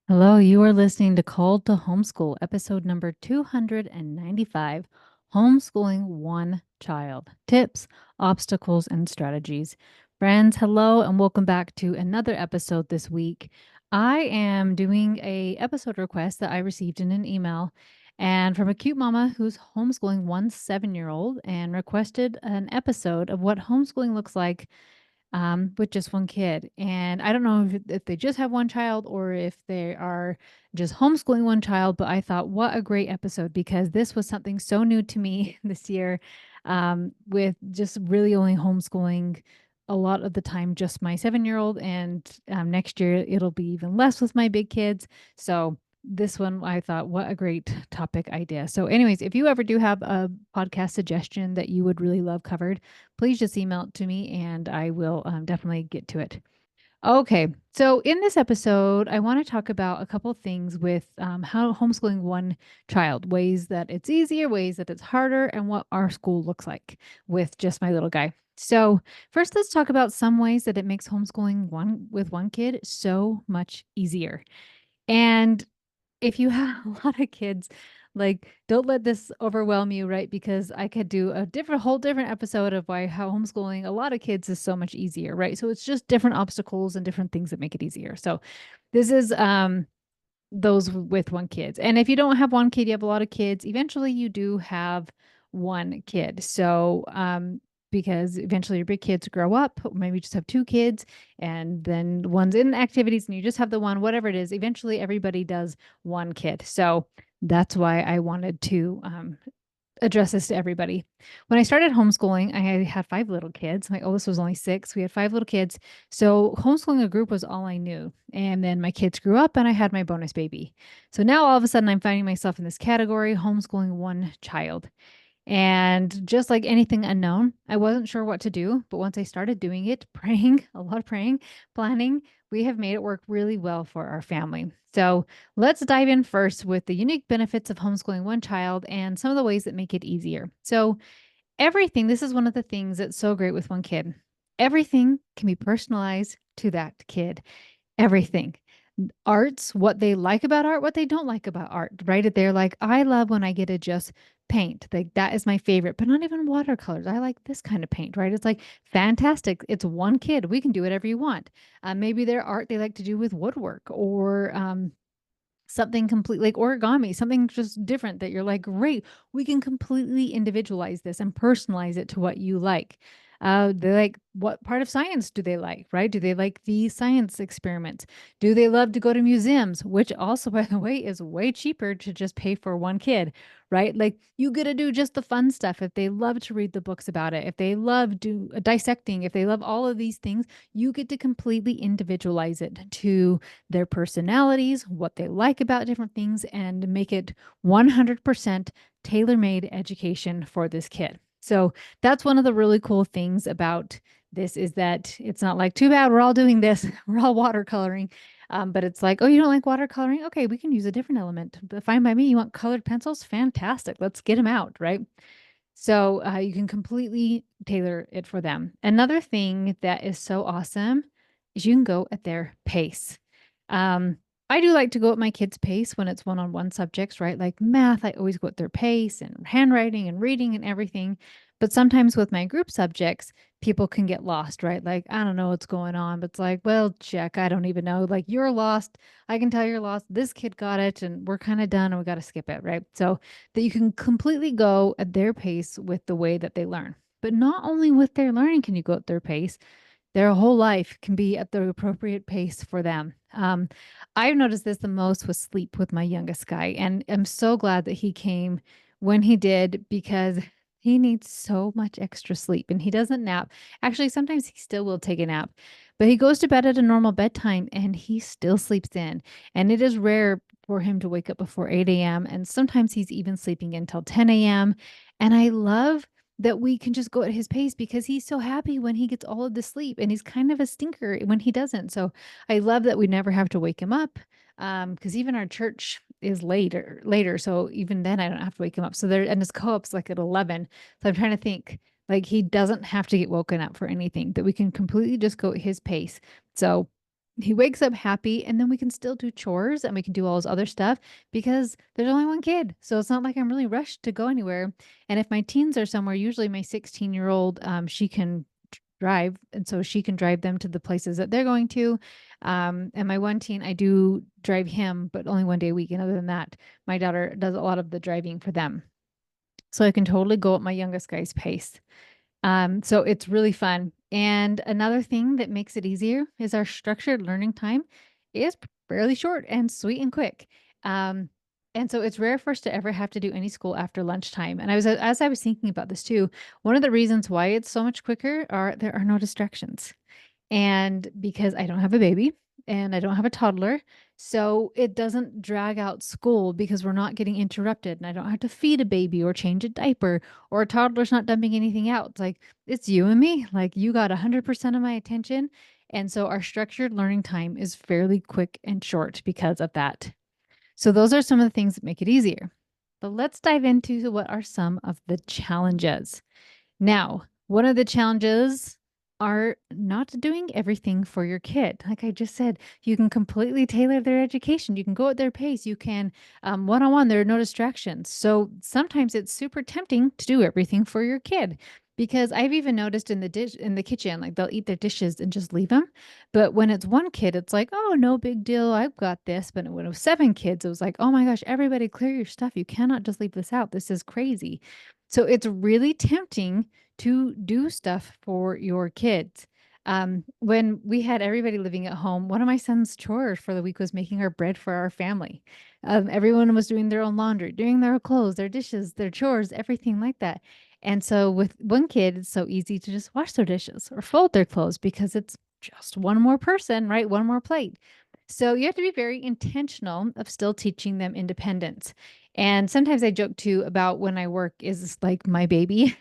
Hello, you are listening to Called to Homeschool, episode number 295, Homeschooling One Child, Tips, Obstacles, and Strategies. Friends, hello, and welcome back to another episode this week. I am doing a episode request that I received in an email and from a cute mama who's homeschooling one 7-year-old and requested an episode of what homeschooling looks like with just one kid. And I don't know if they just have one child or if they are just homeschooling one child, but I thought, what a great episode because this was something so new to me this year with just really only homeschooling a lot of the time, just my 7-year-old. And next year it'll be even less with my big kids. So this one I thought, what a great topic idea. So, anyways, if you ever do have a podcast suggestion that you would really love covered, please just email it to me and I will definitely get to it. Okay, so in this episode, I want to talk about a couple things with how homeschooling one child, ways that it's easier, ways that it's harder, and what our school looks like with just my little guy. So, first, let's talk about some ways that it makes homeschooling one with one kid so much easier. And if you have a lot of kids, like, don't let this overwhelm you, right? Because I could do a whole different episode of why how homeschooling a lot of kids is so much easier, right? So it's just different obstacles and different things that make it easier. So this is those with one kids. And if you don't have one kid, you have a lot of kids, eventually you do have one kid. So because eventually your big kids grow up, maybe you just have two kids and then one's in activities and you just have the one, whatever it is, eventually everybody does one kid. So that's why I wanted to address this to everybody. When I started homeschooling, I had five little kids. My oldest was only six. We had five little kids. So homeschooling a group was all I knew. And then my kids grew up and I had my bonus baby. So now all of a sudden I'm finding myself in this category, homeschooling one child. And just like anything unknown, I wasn't sure what to do. But once I started doing it, praying, a lot of praying, planning, we have made it work really well for our family. So let's dive in first with the unique benefits of homeschooling one child and some of the ways that make it easier. So, everything, this is one of the things that's so great with one kid. Everything can be personalized to that kid. Everything. Arts, what they like about art, what they don't like about art, right? They're like, I love when I get to just paint. Like that is my favorite, but not even watercolors. I like this kind of paint, right? It's like fantastic. It's one kid. We can do whatever you want. Maybe their art they like to do with woodwork or something complete like origami, something just different that you're like, great, we can completely individualize this and personalize it to what you like. They like what part of science do they like, right? Do they like the science experiments? Do they love to go to museums, which also, by the way, is way cheaper to just pay for one kid, right? Like you get to do just the fun stuff. If they love to read the books about it, if they love do dissecting, if they love all of these things, you get to completely individualize it to their personalities, what they like about different things, and make it 100% tailor made education for this kid. So that's one of the really cool things about this is that it's not like, too bad, we're all doing this, we're all watercoloring. But it's like, oh, you don't like watercoloring? Okay, we can use a different element. But fine by me. You want colored pencils? Fantastic. Let's get them out, right? So you can completely tailor it for them. Another thing that is so awesome is you can go at their pace. Um, I do like to go at my kids' pace when it's one-on-one subjects, right? Like math, I always go at their pace and handwriting and reading and everything. But sometimes with my group subjects, people can get lost, right? Like, I don't know what's going on, but it's like, well, check, I don't even know. Like, you're lost. I can tell you're lost. This kid got it, and we're kind of done, and we got to skip it, right? So that you can completely go at their pace with the way that they learn. But not only with their learning can you go at their pace, their whole life can be at the appropriate pace for them. I've noticed this the most with sleep with my youngest guy, and I'm so glad that he came when he did because he needs so much extra sleep and he doesn't nap. Actually, sometimes he still will take a nap, but he goes to bed at a normal bedtime and he still sleeps in. And it is rare for him to wake up before 8 a.m. And sometimes he's even sleeping until 10 a.m. And I love that we can just go at his pace because he's so happy when he gets all of the sleep and he's kind of a stinker when he doesn't. So I love that we never have to wake him up because even our church is later. So even then I don't have to wake him up. So there and his co-op's like at 11. So I'm trying to think like he doesn't have to get woken up for anything, that we can completely just go at his pace. So he wakes up happy, and then we can still do chores and we can do all his other stuff because there's only one kid. So it's not like I'm really rushed to go anywhere. And if my teens are somewhere, usually my 16-year-old, she can drive. And so she can drive them to the places that they're going to. And my one teen, I do drive him, but only one day a week. And other than that, my daughter does a lot of the driving for them. So I can totally go at my youngest guy's pace. So it's really fun. And another thing that makes it easier is our structured learning time is fairly short and sweet and quick. Um, and so it's rare for us to ever have to do any school after lunchtime. And as I was thinking about this too, one of the reasons why it's so much quicker are there are no distractions. And because I don't have a baby and I don't have a toddler, so it doesn't drag out school because we're not getting interrupted and I don't have to feed a baby or change a diaper or a toddler's not dumping anything out. It's like it's you and me. Like you got 100% of my attention. And so our structured learning time is fairly quick and short because of that. So those are some of the things that make it easier. But let's dive into what are some of the challenges. Now, one of the challenges are not doing everything for your kid. Like I just said, you can completely tailor their education. You can go at their pace. You can one on one. There are no distractions. So sometimes it's super tempting to do everything for your kid because I've even noticed in the kitchen, like they'll eat their dishes and just leave them. But when it's one kid, it's like, oh, no big deal. I've got this. But when it was seven kids, it was like, oh my gosh, everybody clear your stuff. You cannot just leave this out. This is crazy. So it's really tempting to do stuff for your kids. When we had everybody living at home, one of my son's chores for the week was making our bread for our family. Everyone was doing their own laundry, doing their clothes, their dishes, their chores, everything like that. And so with one kid, it's so easy to just wash their dishes or fold their clothes because it's just one more person, right? One more plate. So you have to be very intentional of still teaching them independence. And sometimes I joke too about when I work is like my baby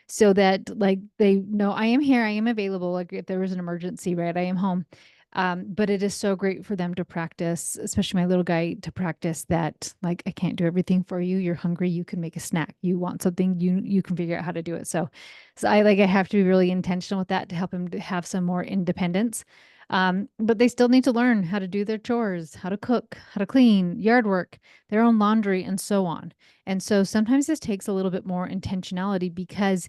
so that like they know I am here, I am available. Like if there was an emergency, right? I am home. But it is so great for them to practice, especially my little guy, to practice that like I can't do everything for you. You're hungry, you can make a snack. You want something, you can figure out how to do it. So I have to be really intentional with that to help him to have some more independence. But they still need to learn how to do their chores, how to cook, how to clean, yard work, their own laundry, and so on. And so sometimes this takes a little bit more intentionality because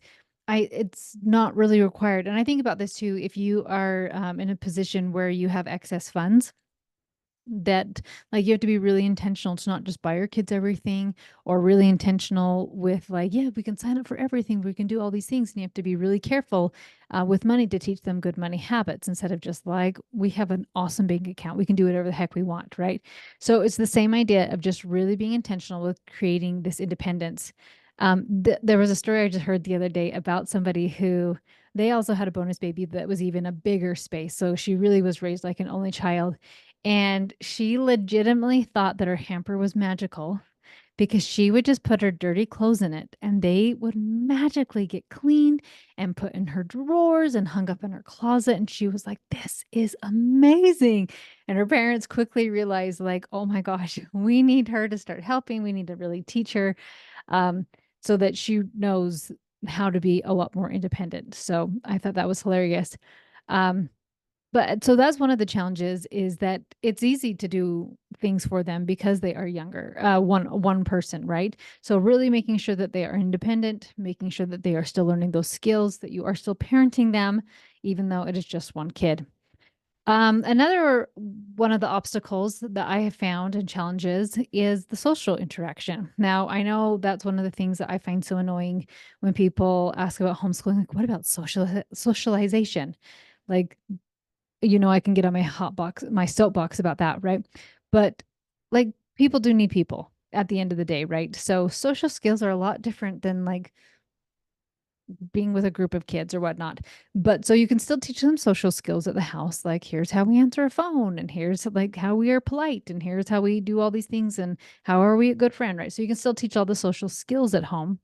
it's not really required. And I think about this too, if you are in a position where you have excess funds, that like you have to be really intentional to not just buy your kids everything or really intentional with like yeah we can sign up for everything we can do all these things and you have to be really careful with money to teach them good money habits instead of just like we have an awesome bank account we can do whatever the heck we want, right? So it's the same idea of just really being intentional with creating this independence. There was a story I just heard the other day about somebody who they also had a bonus baby that was even a bigger space, so she really was raised like an only child, and she legitimately thought that her hamper was magical because she would just put her dirty clothes in it and they would magically get cleaned and put in her drawers and hung up in her closet. And she was like, this is amazing. And her parents quickly realized, like, oh my gosh, we need her to start helping. We need to really teach her um, so that she knows how to be a lot more independent. So I thought that was hilarious. Um, but so that's one of the challenges is that it's easy to do things for them because they are younger, one person, right? So really making sure that they are independent, making sure that they are still learning those skills, that you are still parenting them, even though it is just one kid. Another one of the obstacles that I have found and challenges is the social interaction. Now, I know that's one of the things that I find so annoying when people ask about homeschooling. Like, what about socialization? Like, I can get on my soapbox about that, right? But like people do need people at the end of the day, right? So social skills are a lot different than like being with a group of kids or whatnot. But so you can still teach them social skills at the house. Like here's how we answer a phone and here's like how we are polite and here's how we do all these things and how are we a good friend, right? So you can still teach all the social skills at home,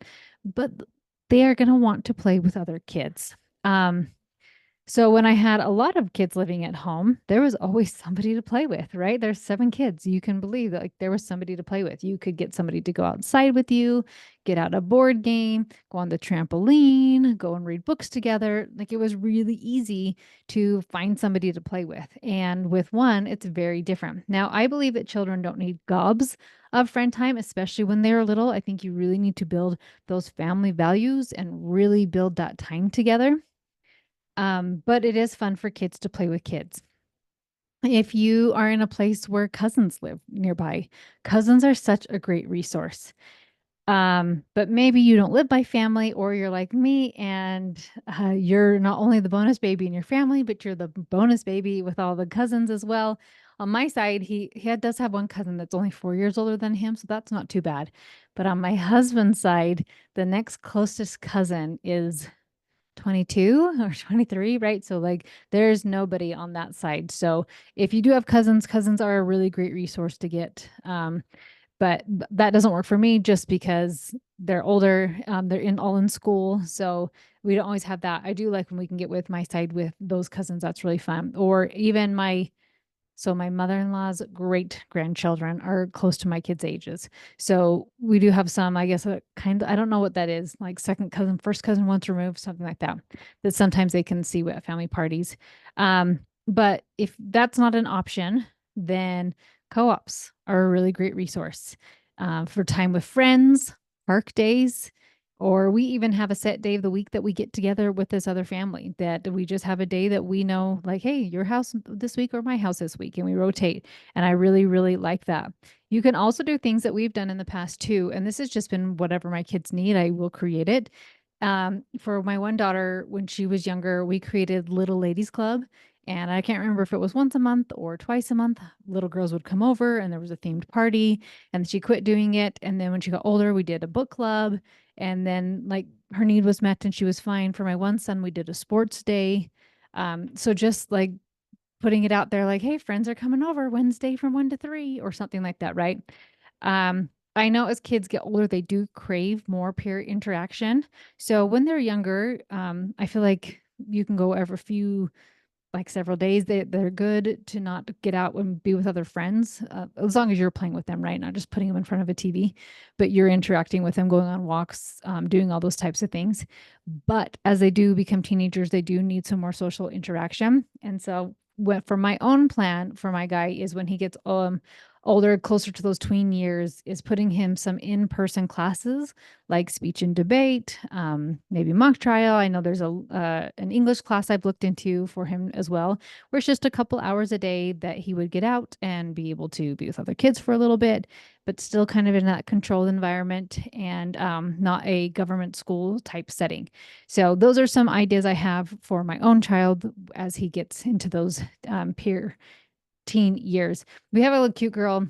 but they are going to want to play with other kids. Um, So when I had a lot of kids living at home, there was always somebody to play with, right? There's 7 kids. You can believe that like there was somebody to play with. You could get somebody to go outside with you, get out a board game, go on the trampoline, go and read books together. Like it was really easy to find somebody to play with. And with one, it's very different. Now, I believe that children don't need gobs of friend time, especially when they're little. I think you really need to build those family values and really build that time together. But it is fun for kids to play with kids. If you are in a place where cousins live nearby, cousins are such a great resource. But maybe you don't live by family, or you're like me and you're not only the bonus baby in your family, but you're the bonus baby with all the cousins as well. On my side, does have one cousin that's only 4 years older than him, so that's not too bad. But on my husband's side, the next closest cousin is 22 or 23, right? So like there's nobody on that side. So if you do have cousins, cousins are a really great resource to get. But that doesn't work for me just because they're older. They're in school. So we don't always have that. I do like when we can get with my side with those cousins. That's really fun. Or even my mother-in-law's great grandchildren are close to my kids' ages. So we do have some, I guess, I don't know what that is, like second cousin, first cousin once removed, something like that, that sometimes they can see at family parties. But if that's not an option, then co-ops are a really great resource for time with friends, park days, or we even have a set day of the week that we get together with this other family, that we just have a day that we know, like, hey, your house this week or my house this week, and we rotate. And I really, really like that. You can also do things that we've done in the past too. And this has just been whatever my kids need, I will create it. For my one daughter, when she was younger, we created Little Ladies Club. And I can't remember if it was once a month or twice a month. Little girls would come over and there was a themed party, and she quit doing it. And then when she got older, we did a book club, and then like her need was met and she was fine. For my one son, we did a sports day. So just like putting it out there, like, hey, friends are coming over Wednesday from 1 to 3 or something like that, right? I know as kids get older, they do crave more peer interaction. So when they're younger, I feel like you can go every few, like several days. They're good to not get out and be with other friends, as long as you're playing with them, right? Not just putting them in front of a TV, but you're interacting with them, going on walks, doing all those types of things. But as they do become teenagers, they do need some more social interaction. And so, for my own plan for my guy is when he gets older, closer to those tween years, is putting him some in-person classes like speech and debate, maybe mock trial. I know there's an English class I've looked into for him as well, where it's just a couple hours a day that he would get out and be able to be with other kids for a little bit, but still kind of in that controlled environment and not a government school type setting. So those are some ideas I have for my own child as he gets into those peer teen years. We have a little cute girl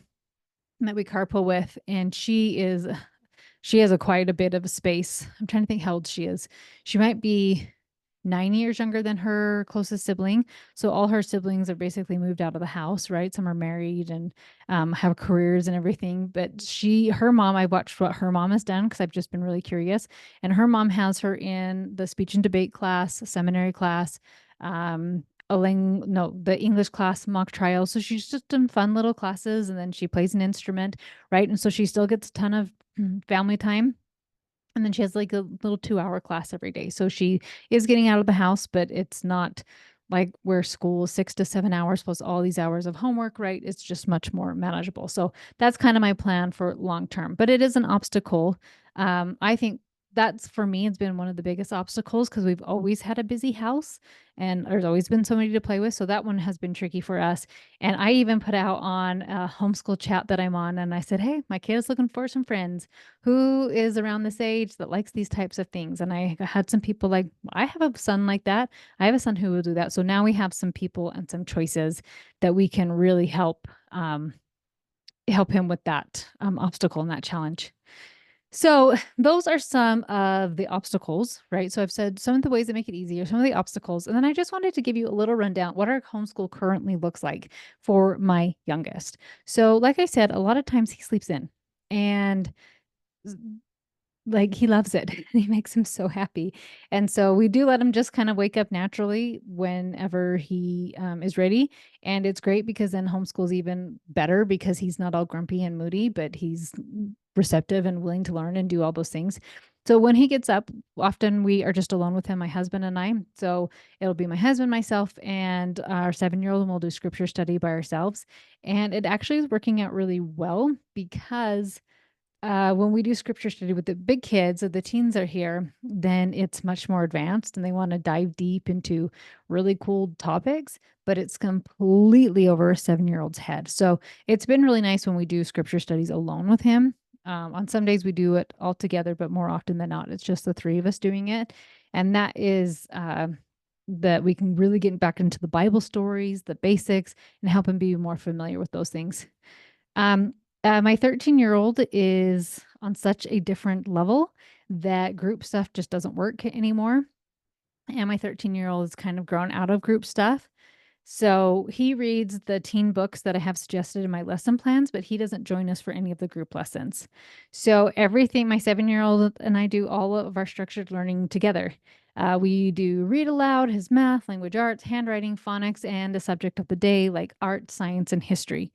that we carpool with, and she has a quite a bit of space. I'm trying to think how old she is. She might be 9 years younger than her closest sibling. So all her siblings are basically moved out of the house, right? Some are married and have careers and everything. But her mom, I watched what her mom has done because I've just been really curious. And her mom has her in the speech and debate class, seminary class, the English class, mock trial. So she's just done fun little classes, and then she plays an instrument, right? And so she still gets a ton of family time. And then she has like a little 2 hour class every day. So she is getting out of the house, but it's not like where school is 6 to 7 hours plus all these hours of homework, right? It's just much more manageable. So that's kind of my plan for long term, but it is an obstacle. I think that's for me, it's been one of the biggest obstacles because we've always had a busy house and there's always been somebody to play with. So that one has been tricky for us. And I even put out on a homeschool chat that I'm on, and I said, hey, my kid is looking for some friends. Who is around this age that likes these types of things? And I had some people like, I have a son like that. I have a son who will do that. So now we have some people and some choices that we can really help him with that obstacle and that challenge. So those are some of the obstacles, right? So I've said some of the ways that make it easier, some of the obstacles, and then I just wanted to give you a little rundown what our homeschool currently looks like for my youngest. So like I said, a lot of times he sleeps in, and like he loves it. He makes him so happy. And so we do let him just kind of wake up naturally whenever he is ready. And it's great because then homeschool's even better because he's not all grumpy and moody, but he's receptive and willing to learn and do all those things. So when he gets up, often we are just alone with him, my husband and I. So it'll be my husband, myself, and our 7-year-old, and we'll do scripture study by ourselves. And it actually is working out really well because when we do scripture study with the big kids, if the teens are here, then it's much more advanced and they want to dive deep into really cool topics, but it's completely over a 7-year-old's head. So it's been really nice when we do scripture studies alone with him. On some days we do it all together, but more often than not, it's just the three of us doing it. And that is that we can really get back into the Bible stories, the basics, and help him be more familiar with those things. Um, my 13-year-old is on such a different level that group stuff just doesn't work anymore. And my 13-year-old is kind of grown out of group stuff. So he reads the teen books that I have suggested in my lesson plans, but he doesn't join us for any of the group lessons. So everything, my 7-year-old and I do all of our structured learning together. We do read aloud, his math, language arts, handwriting, phonics, and a subject of the day like art, science, and history.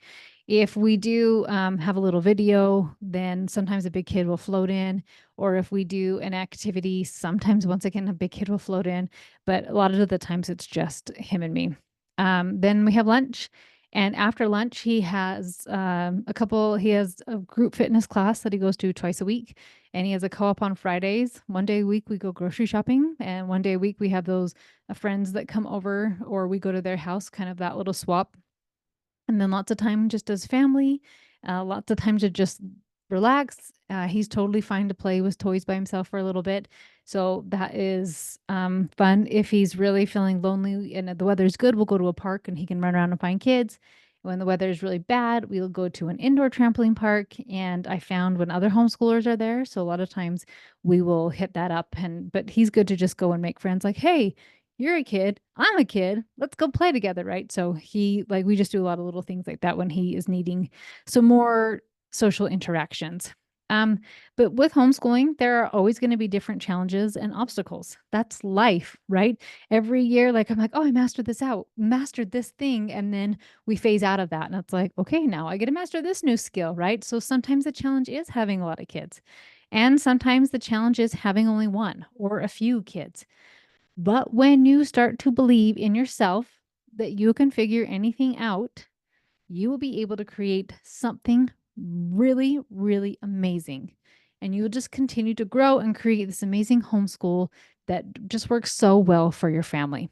If we do have a little video, then sometimes a big kid will float in. Or if we do an activity, sometimes once again, a big kid will float in. But a lot of the times it's just him and me. Then we have lunch. And after lunch, he has he has a group fitness class that he goes to twice a week. And he has a co-op on Fridays. One day a week, we go grocery shopping. And one day a week, we have those friends that come over or we go to their house, kind of that little swap. And then lots of time just as family, lots of time to just relax. He's totally fine to play with toys by himself for a little bit. So that is fun. If he's really feeling lonely and the weather's good, we'll go to a park and he can run around and find kids. When the weather is really bad, we'll go to an indoor trampoline park. And I found when other homeschoolers are there, so a lot of times we will hit that up. But he's good to just go and make friends like, hey, you're a kid, I'm a kid, let's go play together, right? So we just do a lot of little things like that when he is needing some more social interactions. Um, but with homeschooling, there are always going to be different challenges and obstacles. That's life, right? Every year, like I'm like, oh, I mastered this thing. And then we phase out of that. And it's like, okay, now I get to master this new skill, right? So sometimes the challenge is having a lot of kids. And sometimes the challenge is having only one or a few kids. But when you start to believe in yourself that you can figure anything out, you will be able to create something really, really amazing. And you will just continue to grow and create this amazing homeschool that just works so well for your family.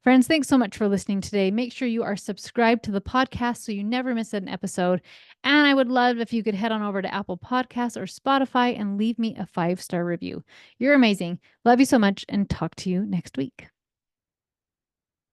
Friends, thanks so much for listening today. Make sure you are subscribed to the podcast so you never miss an episode. And I would love if you could head on over to Apple Podcasts or Spotify and leave me a 5-star review. You're amazing. Love you so much and talk to you next week.